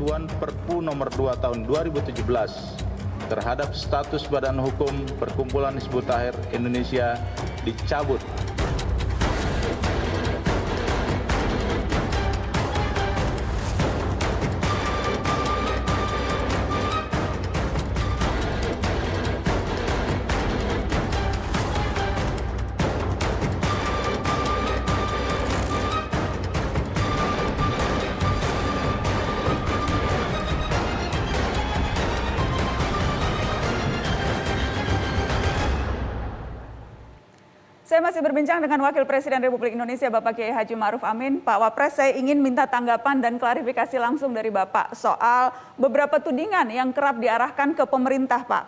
ketentuan Perpu Nomor 2 Tahun 2017 terhadap status Badan Hukum Perkumpulan Hizbut Tahrir Indonesia dicabut. Saya masih berbincang dengan Wakil Presiden Republik Indonesia Bapak Kiai Haji Ma'ruf Amin. Pak Wapres, saya ingin minta tanggapan dan klarifikasi langsung dari Bapak soal beberapa tudingan yang kerap diarahkan ke pemerintah, Pak.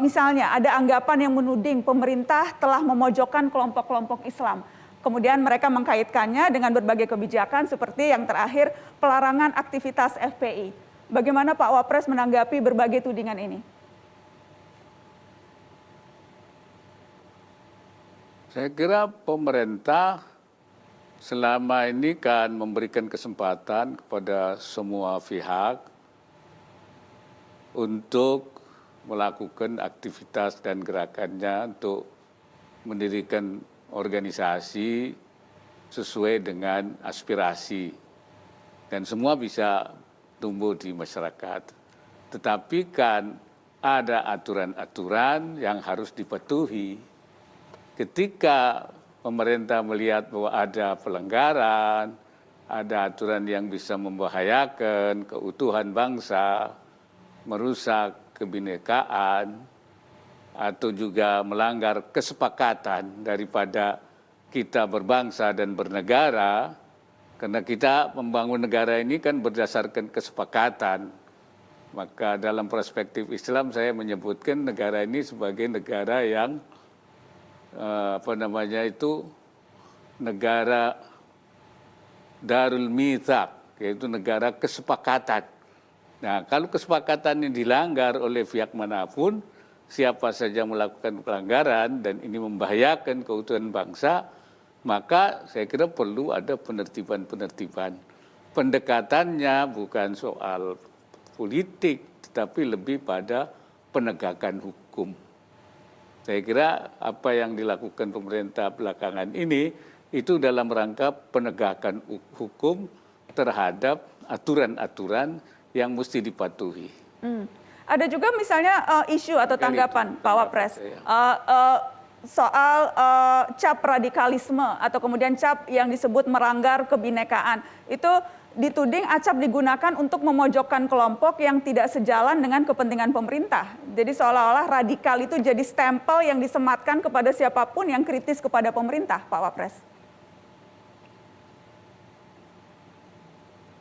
Misalnya ada anggapan yang menuding pemerintah telah memojokkan kelompok-kelompok Islam. Kemudian mereka mengkaitkannya dengan berbagai kebijakan seperti yang terakhir pelarangan aktivitas FPI. Bagaimana Pak Wapres menanggapi berbagai tudingan ini? Saya kira pemerintah selama ini kan memberikan kesempatan kepada semua pihak untuk melakukan aktivitas dan gerakannya untuk mendirikan organisasi sesuai dengan aspirasi. Dan semua bisa tumbuh di masyarakat. Tetapi kan ada aturan-aturan yang harus dipatuhi. Ketika pemerintah melihat bahwa ada pelanggaran, ada aturan yang bisa membahayakan keutuhan bangsa, merusak kebinekaan, atau juga melanggar kesepakatan daripada kita berbangsa dan bernegara, karena kita membangun negara ini kan berdasarkan kesepakatan. Maka dalam perspektif Islam saya menyebutkan negara ini sebagai negara yang negara Darul Mitsaq, yaitu negara kesepakatan. Nah, kalau kesepakatan ini dilanggar oleh pihak manapun, siapa saja melakukan pelanggaran dan ini membahayakan keutuhan bangsa, maka saya kira perlu ada penertiban-penertiban. Pendekatannya bukan soal politik, tetapi lebih pada penegakan hukum. Saya kira apa yang dilakukan pemerintah belakangan ini itu dalam rangka penegakan hukum terhadap aturan-aturan yang mesti dipatuhi. Ada juga misalnya isu atau tanggapan Pak Wapres soal cap radikalisme atau kemudian cap yang disebut melanggar kebinekaan. Itu dituding acap digunakan untuk memojokkan kelompok yang tidak sejalan dengan kepentingan pemerintah. Jadi seolah-olah radikal itu jadi stempel yang disematkan kepada siapapun yang kritis kepada pemerintah, Pak Wapres.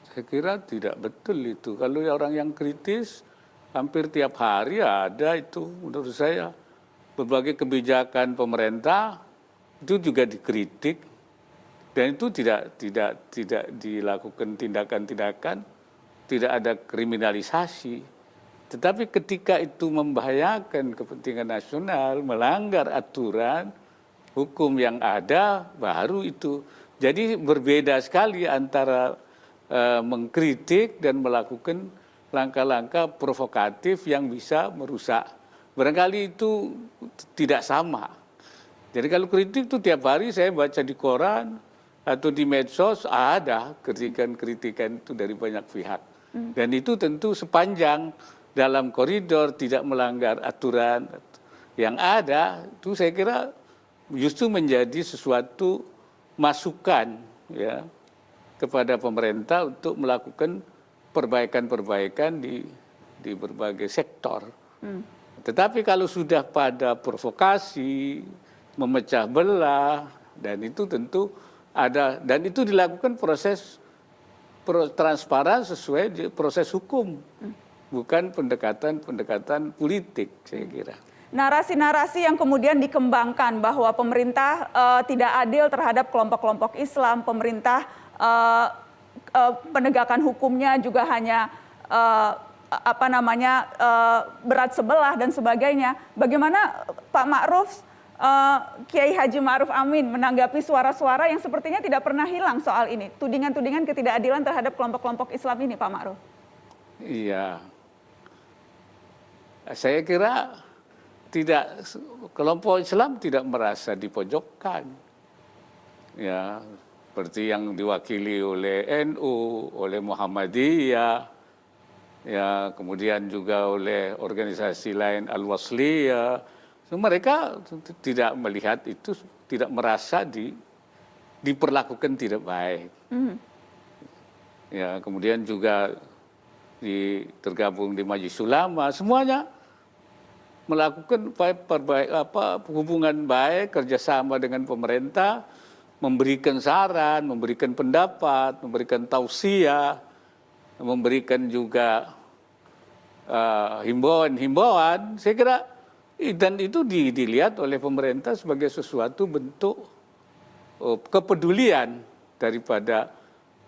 Saya kira tidak betul itu. Kalau orang yang kritis, hampir tiap hari ada itu menurut saya. Berbagai kebijakan pemerintah itu juga dikritik. Dan itu tidak dilakukan tindakan-tindakan, tidak ada kriminalisasi. Tetapi ketika itu membahayakan kepentingan nasional, melanggar aturan hukum yang ada, baru itu. Jadi berbeda sekali antara mengkritik dan melakukan langkah-langkah provokatif yang bisa merusak. Barangkali itu tidak sama. Jadi kalau kritik itu tiap hari saya baca di koran, atau di medsos ada kritikan-kritikan itu dari banyak pihak. Dan itu tentu sepanjang dalam koridor tidak melanggar aturan yang ada, itu saya kira justru menjadi sesuatu masukan ya kepada pemerintah untuk melakukan perbaikan-perbaikan di berbagai sektor. Tetapi kalau sudah pada provokasi, memecah belah, dan itu tentu ada, dan itu dilakukan proses transparan sesuai proses hukum, bukan pendekatan politik, saya kira. Narasi-narasi yang kemudian dikembangkan bahwa pemerintah tidak adil terhadap kelompok-kelompok Islam, pemerintah penegakan hukumnya juga hanya berat sebelah dan sebagainya. Bagaimana Pak Ma'ruf, Kiai Haji Ma'ruf Amin menanggapi suara-suara yang sepertinya tidak pernah hilang soal ini, tudingan-tudingan ketidakadilan terhadap kelompok-kelompok Islam ini, Pak Ma'ruf? Iya, saya kira tidak, kelompok Islam tidak merasa dipojokkan. Ya, seperti yang diwakili oleh NU, oleh Muhammadiyah, ya, kemudian juga oleh organisasi lain Al-Wasliyah. So, mereka tidak melihat itu, tidak merasa diperlakukan tidak baik. Ya, kemudian juga tergabung di Majelis Ulama, semuanya melakukan hubungan baik, kerjasama dengan pemerintah, memberikan saran, memberikan pendapat, memberikan tausiah, memberikan juga himbauan. Saya kira dan itu dilihat oleh pemerintah sebagai sesuatu bentuk kepedulian daripada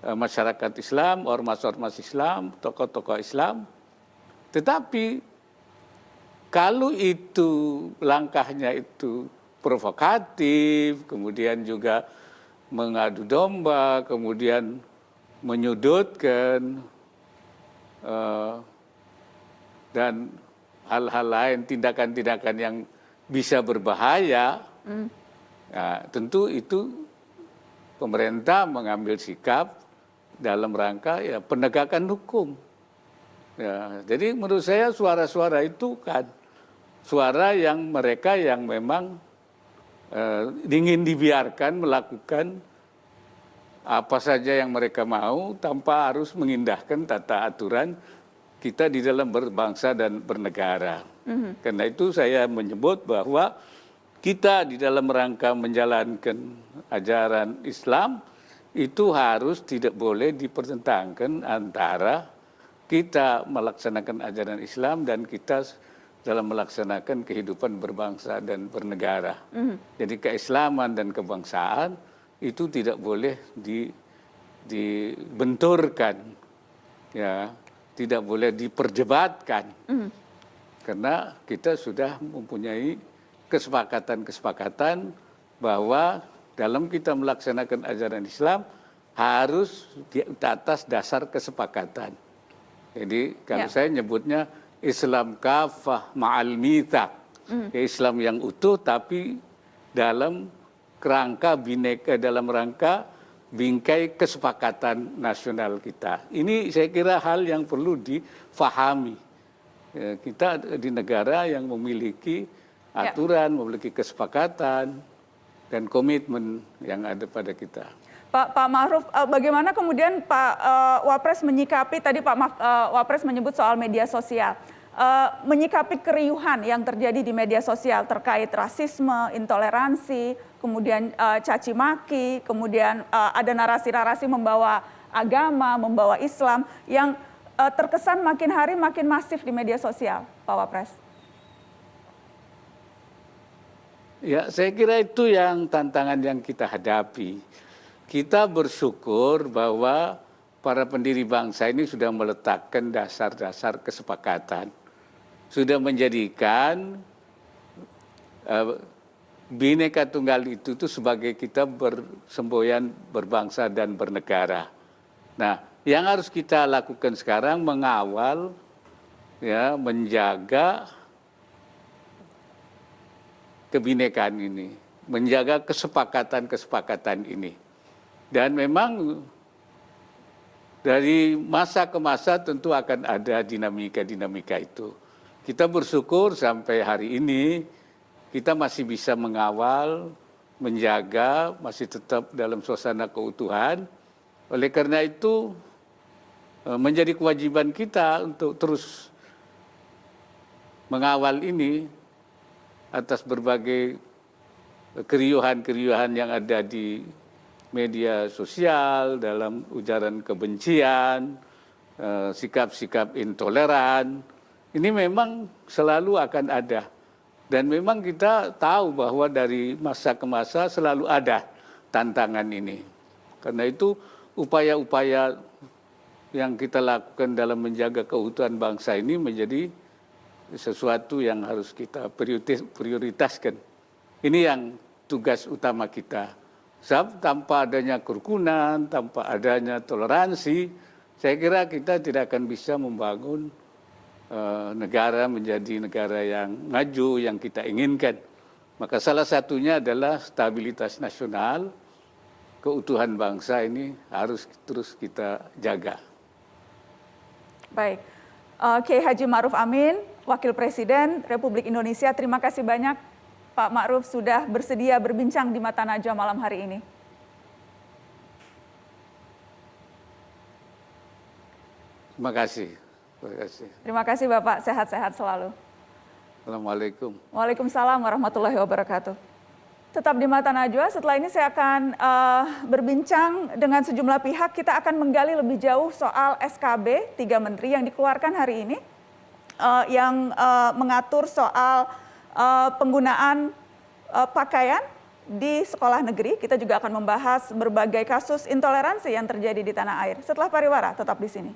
masyarakat Islam, ormas-ormas Islam, tokoh-tokoh Islam. Tetapi kalau itu langkahnya itu provokatif, kemudian juga mengadu domba, kemudian menyudutkan, dan hal-hal lain, tindakan-tindakan yang bisa berbahaya, ya, tentu itu pemerintah mengambil sikap dalam rangka ya penegakan hukum. Ya, jadi menurut saya suara-suara itu kan suara yang mereka yang memang ingin dibiarkan melakukan apa saja yang mereka mau tanpa harus mengindahkan tata aturan kita di dalam berbangsa dan bernegara. Karena itu saya menyebut bahwa kita di dalam rangka menjalankan ajaran Islam itu harus tidak boleh dipertentangkan antara kita melaksanakan ajaran Islam dan kita dalam melaksanakan kehidupan berbangsa dan bernegara. Jadi keislaman dan kebangsaan itu tidak boleh dibenturkan, ya, tidak boleh diperdebatkan, karena kita sudah mempunyai kesepakatan-kesepakatan bahwa dalam kita melaksanakan ajaran Islam harus di atas dasar kesepakatan. Jadi kalau saya nyebutnya Islam kafah ma'al mitsaq, Islam yang utuh tapi dalam kerangka bineka, dalam rangka bingkai kesepakatan nasional kita. Ini saya kira hal yang perlu difahami. Kita di negara yang memiliki aturan, memiliki kesepakatan dan komitmen yang ada pada kita. Pak Ma'ruf, bagaimana kemudian Pak Wapres menyikapi, tadi Pak Wapres menyebut soal media sosial, menyikapi keriuhan yang terjadi di media sosial terkait rasisme, intoleransi, kemudian caci maki, kemudian ada narasi-narasi membawa agama, membawa Islam yang terkesan makin hari makin masif di media sosial, Pak Wapres. Ya, saya kira itu yang tantangan yang kita hadapi. Kita bersyukur bahwa para pendiri bangsa ini sudah meletakkan dasar-dasar kesepakatan. Sudah menjadikan Bhinneka Tunggal itu sebagai kita bersemboyan berbangsa dan bernegara. Nah, yang harus kita lakukan sekarang mengawal, ya, menjaga kebinekaan ini, menjaga kesepakatan-kesepakatan ini. Dan memang dari masa ke masa tentu akan ada dinamika-dinamika itu. Kita bersyukur sampai hari ini kita masih bisa mengawal, menjaga, masih tetap dalam suasana keutuhan. Oleh karena itu menjadi kewajiban kita untuk terus mengawal ini atas berbagai keriuhan-keriuhan yang ada di media sosial, dalam ujaran kebencian, sikap-sikap intoleran. Ini memang selalu akan ada. Dan memang kita tahu bahwa dari masa ke masa selalu ada tantangan ini. Karena itu upaya-upaya yang kita lakukan dalam menjaga keutuhan bangsa ini menjadi sesuatu yang harus kita prioritaskan. Ini yang tugas utama kita. Sebab tanpa adanya kerukunan, tanpa adanya toleransi, saya kira kita tidak akan bisa membangun negara menjadi negara yang maju yang kita inginkan. Maka salah satunya adalah stabilitas nasional, keutuhan bangsa ini harus terus kita jaga. Baik, Kiai Haji Ma'ruf Amin, Wakil Presiden Republik Indonesia, terima kasih banyak Pak Ma'ruf sudah bersedia berbincang di Mata Najwa malam hari ini. Terima kasih. Terima kasih. Terima kasih Bapak, sehat-sehat selalu. Assalamualaikum. Waalaikumsalam warahmatullahi wabarakatuh. Tetap di Mata Najwa, setelah ini saya akan berbincang dengan sejumlah pihak. Kita akan menggali lebih jauh soal SKB 3 Menteri yang dikeluarkan hari ini, yang mengatur soal penggunaan pakaian di sekolah negeri. Kita juga akan membahas berbagai kasus intoleransi yang terjadi di tanah air. Setelah pariwara, tetap di sini.